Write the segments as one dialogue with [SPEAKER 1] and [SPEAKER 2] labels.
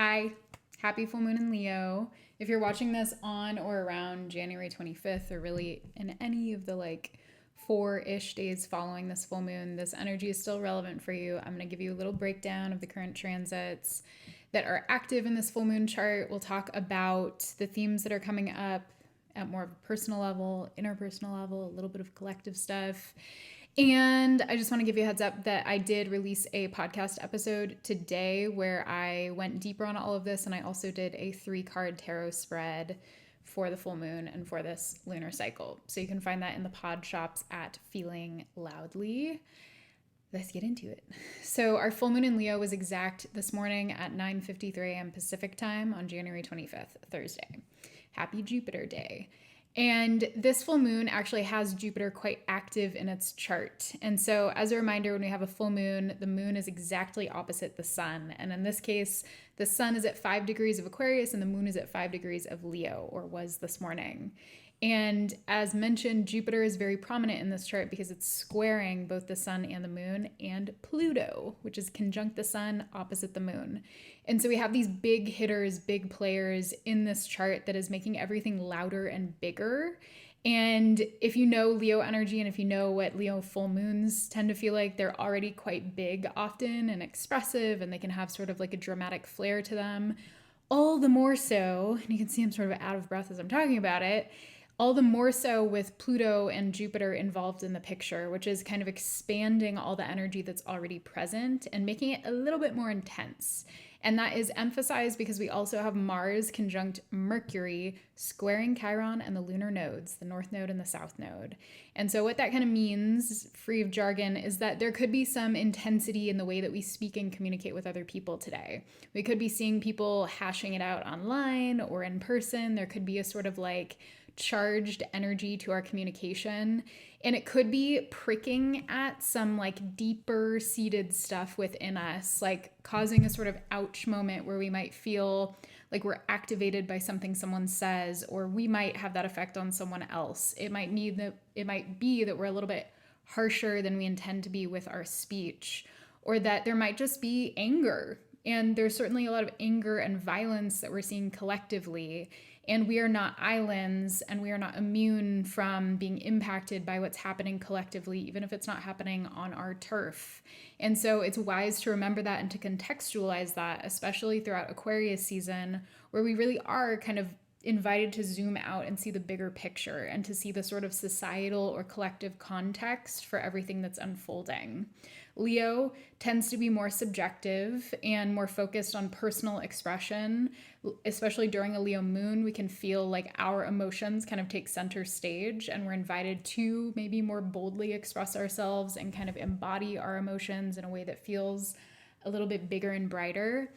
[SPEAKER 1] Hi, happy full moon in Leo. If you're watching this on or around January 25th, or really in any of the four-ish days following this full moon, this energy is still relevant for you. I'm going to give you a little breakdown of the current transits that are active in this full moon chart. We'll talk about the themes that are coming up at more of a personal level, interpersonal level, a little bit of collective stuff. And I just want to give you a heads up that I did release a podcast episode today where I went deeper on all of this, and I also did a 3-card tarot spread for the full moon and for this lunar cycle. So you can find that in the pod shops at Feeling Loudly. Let's get into it. So our full moon in Leo was exact this morning at 9:53 a.m. Pacific time on January 25th, Thursday. Happy Jupiter Day. And this full moon actually has Jupiter quite active in its chart. And so as a reminder, when we have a full moon, the moon is exactly opposite the sun. And in this case, the sun is at 5 degrees of Aquarius and the moon is at 5 degrees of Leo, or was this morning. And as mentioned, Jupiter is very prominent in this chart because it's squaring both the sun and the moon, and Pluto, which is conjunct the sun opposite the moon. And so we have these big hitters, big players in this chart that is making everything louder and bigger. And if you know Leo energy, and if you know what Leo full moons tend to feel like, they're already quite big often and expressive, and they can have sort of like a dramatic flair to them. All the more so, and you can see I'm sort of out of breath as I'm talking about it, all the more so with Pluto and Jupiter involved in the picture, which is kind of expanding all the energy that's already present and making it a little bit more intense. And that is emphasized because we also have Mars conjunct Mercury squaring Chiron and the lunar nodes, the north node and the south node. And so what that kind of means, free of jargon, is that there could be some intensity in the way that we speak and communicate with other people today. We could be seeing people hashing it out online or in person. There could be a sort of charged energy to our communication, and it could be pricking at some deeper seated stuff within us, causing a sort of ouch moment where we might feel like we're activated by something someone says, or we might have that effect on someone else. It might be that we're a little bit harsher than we intend to be with our speech, or that there might just be anger. And there's certainly a lot of anger and violence that we're seeing collectively. And we are not islands, and we are not immune from being impacted by what's happening collectively, even if it's not happening on our turf. And so it's wise to remember that and to contextualize that, especially throughout Aquarius season, where we really are kind of invited to zoom out and see the bigger picture and to see the sort of societal or collective context for everything that's unfolding. Leo tends to be more subjective and more focused on personal expression. Especially during a Leo moon, we can feel like our emotions kind of take center stage, and we're invited to maybe more boldly express ourselves and kind of embody our emotions in a way that feels a little bit bigger and brighter.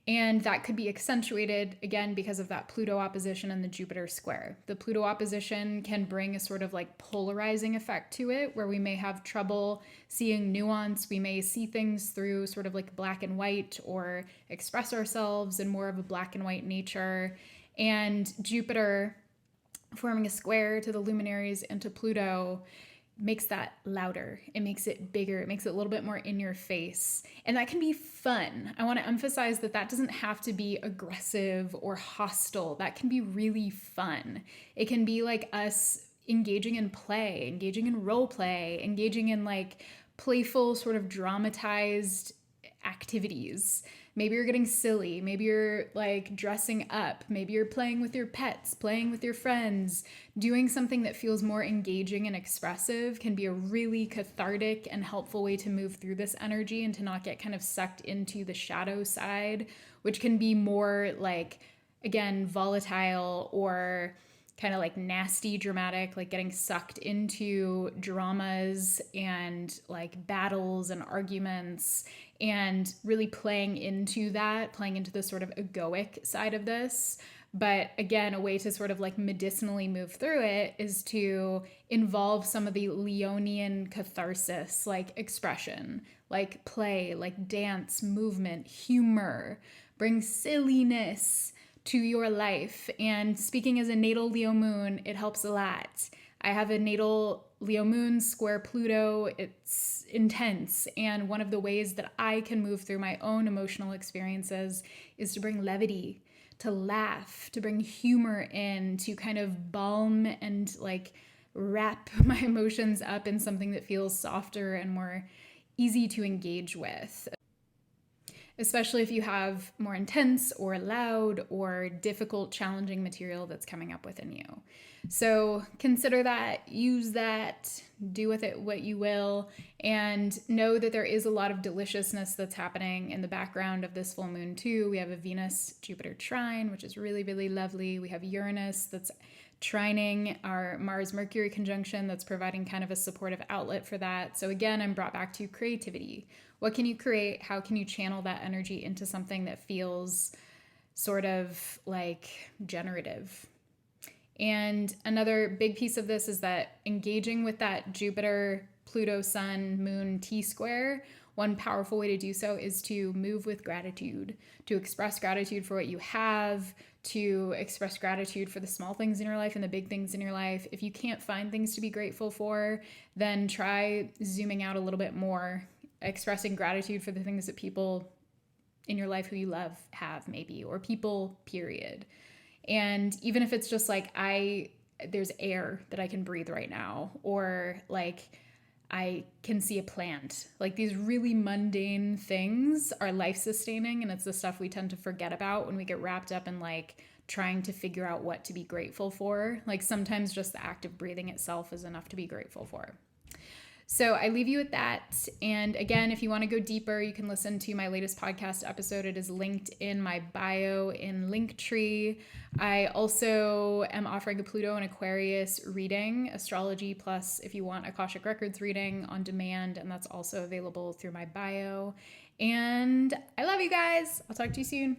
[SPEAKER 1] And that could be accentuated, again, because of that Pluto opposition and the Jupiter square. The Pluto opposition can bring a sort of polarizing effect to it, where we may have trouble seeing nuance. We may see things through sort of black and white, or express ourselves in more of a black and white nature. And Jupiter forming a square to the luminaries and to Pluto makes that louder. It makes it bigger. It makes it a little bit more in your face. And that can be fun. I want to emphasize that that doesn't have to be aggressive or hostile. That can be really fun. It can be like us engaging in play, engaging in role play, engaging in playful sort of dramatized activities. Maybe you're getting silly. Maybe you're dressing up. Maybe you're playing with your pets, playing with your friends. Doing something that feels more engaging and expressive can be a really cathartic and helpful way to move through this energy and to not get kind of sucked into the shadow side, which can be more again, volatile or kind of nasty dramatic, getting sucked into dramas and battles and arguments, and really playing into the sort of egoic side of this. But again, a way to sort of medicinally move through it is to involve some of the Leonian catharsis, expression, play, dance, movement, humor, bring silliness to your life. And speaking as a natal Leo moon, it helps a lot. I have a natal Leo moon square Pluto, it's intense. And one of the ways that I can move through my own emotional experiences is to bring levity, to laugh, to bring humor in, to kind of balm and like wrap my emotions up in something that feels softer and more easy to engage with, especially if you have more intense or loud or difficult, challenging material that's coming up within you. So consider that, use that, do with it what you will, and know that there is a lot of deliciousness that's happening in the background of this full moon too. We have a Venus-Jupiter trine, which is really, really lovely. We have Uranus that's trining our Mars-Mercury conjunction that's providing kind of a supportive outlet for that. So again, I'm brought back to creativity. What can you create? How can you channel that energy into something that feels sort of like generative? And another big piece of this is that engaging with that Jupiter, Pluto, Sun, Moon, T-square, one powerful way to do so is to move with gratitude, to express gratitude for what you have, to express gratitude for the small things in your life and the big things in your life. If you can't find things to be grateful for, then try zooming out a little bit more, expressing gratitude for the things that people in your life who you love have, maybe, or people, period. And even if it's just like, there's air that I can breathe right now, or like I can see a plant. Like these really mundane things are life sustaining, and it's the stuff we tend to forget about when we get wrapped up in like trying to figure out what to be grateful for. Like sometimes just the act of breathing itself is enough to be grateful for. So I leave you with that. And again, if you want to go deeper, you can listen to my latest podcast episode. It is linked in my bio in Linktree. I also am offering a Pluto and Aquarius reading, astrology plus if you want Akashic Records reading on demand, and that's also available through my bio. And I love you guys. I'll talk to you soon.